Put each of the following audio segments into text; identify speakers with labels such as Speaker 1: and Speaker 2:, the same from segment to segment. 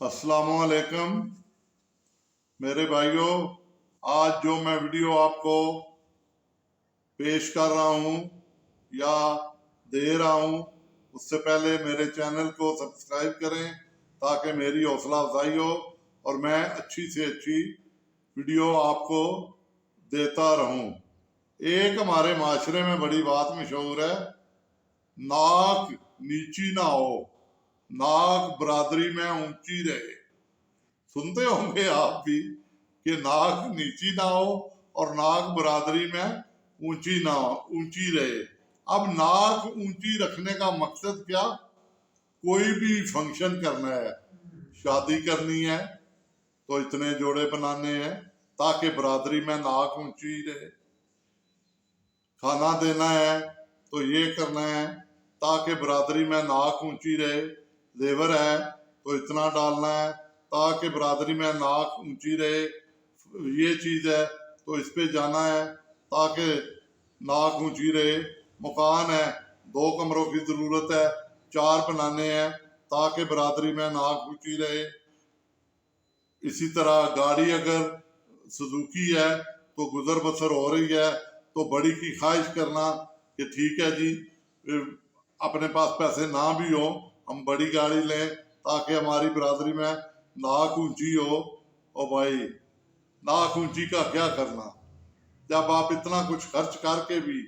Speaker 1: अस्सलाम वालेकुम मेरे भाइयों। आज जो मैं वीडियो आपको पेश कर रहा हूँ या दे रहा हूँ, उससे पहले मेरे चैनल को सब्सक्राइब करें ताकि मेरी हौसला अफजाई हो और मैं अच्छी से अच्छी वीडियो आपको देता रहूं। एक हमारे माशरे में बड़ी बात मशहूर है, नाक नीची ना हो, नाक बरादरी में ऊंची रहे। सुनते होंगे आप भी कि नाक नीची ना हो और नाक बरादरी में ऊंची रहे। अब नाक ऊंची रखने का मकसद क्या? कोई भी फंक्शन करना है, शादी करनी है तो इतने जोड़े बनाने हैं ताकि बरादरी में नाक ऊंची रहे। खाना देना है तो ये करना है ताकि बरादरी में नाक ऊंची रहे। जेवर है तो इतना डालना है ताकि बरादरी में नाक ऊंची रहे। ये चीज़ है तो इस पे जाना है ताकि नाक ऊंची रहे। मकान है, 2 कमरों की ज़रूरत है, 4 बनाने हैं ताकि बरादरी में नाक ऊंची रहे। इसी तरह गाड़ी अगर सुजुकी है तो गुजर बसर हो रही है तो बड़ी की ख्वाहिश करना कि ठीक है जी, अपने पास पैसे ना भी हो हम बड़ी गाड़ी लें ताकि हमारी बरादरी में नाक ऊंची हो। और भाई नाक ऊंची का क्या करना जब आप इतना कुछ खर्च करके भी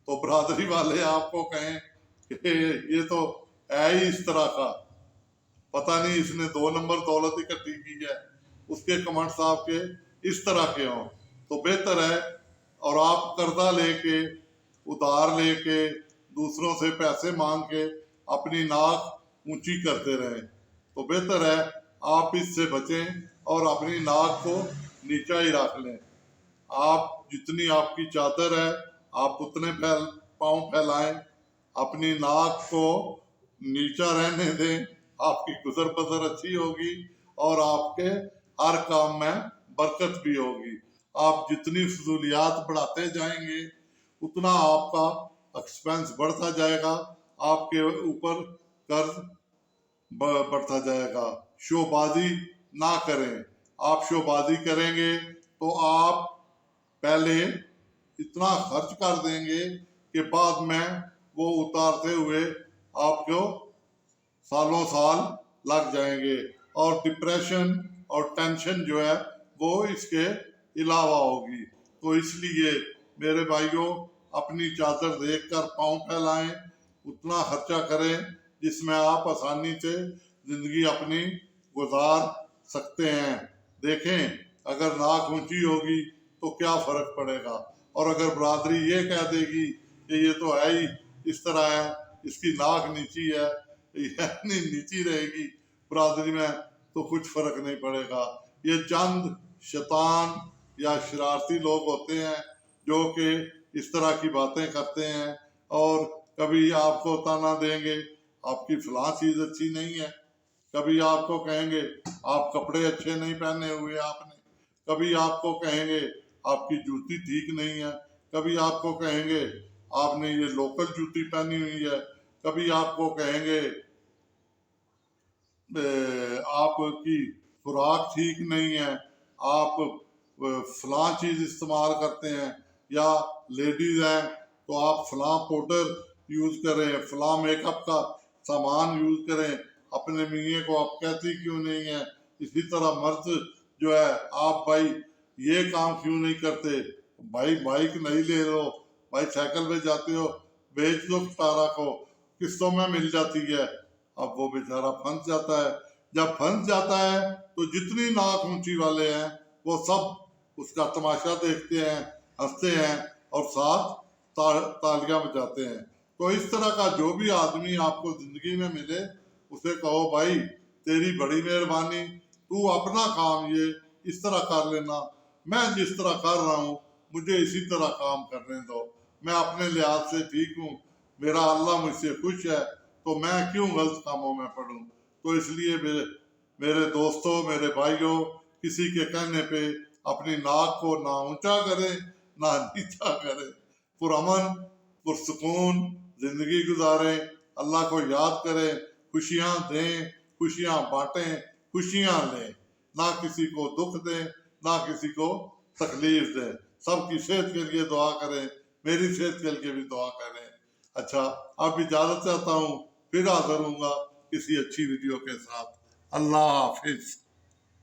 Speaker 1: तो बरादरी वाले आपको कहें कि ये तो है ही इस तरह का, पता नहीं इसने 2 नंबर दौलत इकट्ठी की है, उसके कमेंट्स आपके इस तरह के हों तो बेहतर है। और आप कर्जा लेके, उधार लेके, दूसरों से पैसे मांग के अपनी नाक ऊंची करते रहें तो बेहतर है आप इससे बचें और अपनी नाक को नीचा ही रख लें। आप जितनी आपकी चादर है आप उतने पाँव फैलाएं, अपनी नाक को नीचा रहने दें, आपकी गुजर बसर अच्छी होगी और आपके हर काम में बरकत भी होगी। आप जितनी फजूलियात बढ़ाते जाएंगे उतना आपका एक्सपेंस बढ़ता जाएगा, आपके ऊपर कर्ज बढ़ता जाएगा। शोबाजी ना करें। आप शोबाजी करेंगे तो आप पहले इतना खर्च कर देंगे कि बाद में वो उतारते हुए आपको सालों साल लग जाएंगे और डिप्रेशन और टेंशन जो है वो इसके अलावा होगी। तो इसलिए मेरे भाइयों, अपनी चादर देखकर पाँव फैलाएं, उतना खर्चा करें जिसमें आप आसानी से जिंदगी अपनी गुजार सकते हैं। देखें, अगर नाक ऊंची होगी तो क्या फर्क पड़ेगा, और अगर बरादरी ये कह देगी कि ये तो है ही इस तरह है, इसकी नाक नीची है, यानी नीची रहेगी बरादरी में तो कुछ फर्क नहीं पड़ेगा। ये चंद शैतान या शरारती लोग होते हैं जो कि इस तरह की बातें करते हैं और कभी आपको ताना देंगे आपकी फलां चीज अच्छी नहीं है, कभी आपको कहेंगे आप कपड़े अच्छे नहीं पहने हुए आपने, कभी आपको कहेंगे आपकी जूती ठीक नहीं है, कभी आपको कहेंगे आपने ये लोकल जूती पहनी हुई है, कभी आपको कहेंगे आपकी खुराक ठीक नहीं है, आप फलां चीज इस्तेमाल करते हैं, या लेडीज हैं तो आप फलां पाउडर यूज करें, फलां मेकअप का सामान यूज करें, अपने मियाँ को आप कहती क्यों नहीं है। इसी तरह मर्द जो है, आप भाई ये काम क्यों नहीं करते, भाई बाइक नहीं ले लो, भाई साइकिल पे जाते हो, बेच दो सारा को, किस्तों में मिल जाती है। अब वो बेचारा फंस जाता है। जब फंस जाता है तो जितनी नाक ऊंची वाले हैं वो सब उसका तमाशा देखते हैं, हंसते हैं और साथ तालियां बजाते हैं। तो इस तरह का जो भी आदमी आपको जिंदगी में मिले उसे कहो भाई तेरी बड़ी मेहरबानी, तू अपना काम ये इस तरह कर लेना, मैं जिस तरह कर रहा हूँ मुझे इसी तरह काम करने दो, मैं अपने लिहाज से ठीक हूँ, मेरा अल्लाह मुझसे खुश है तो मैं क्यों गलत कामों में पड़ूं। तो इसलिए मेरे दोस्तों, मेरे भाइयों, किसी के कहने पे अपनी नाक को ना ऊंचा करें ना नीचा करें, पुरअमन पुरसुकून जिंदगी गुजारें, अल्लाह को याद करें, खुशियां दें, खुशियां बांटें, خوشیاں لیں، نہ کسی کو دکھ دیں، نہ کسی کو تکلیف دیں۔ سب کی صحت کے لیے دعا کریں، میری صحت کے لیے بھی دعا کریں۔ اچھا، اب اجازت چاہتا ہوں، پھر حاضر ہوں گا کسی اچھی ویڈیو کے ساتھ۔ اللہ حافظ۔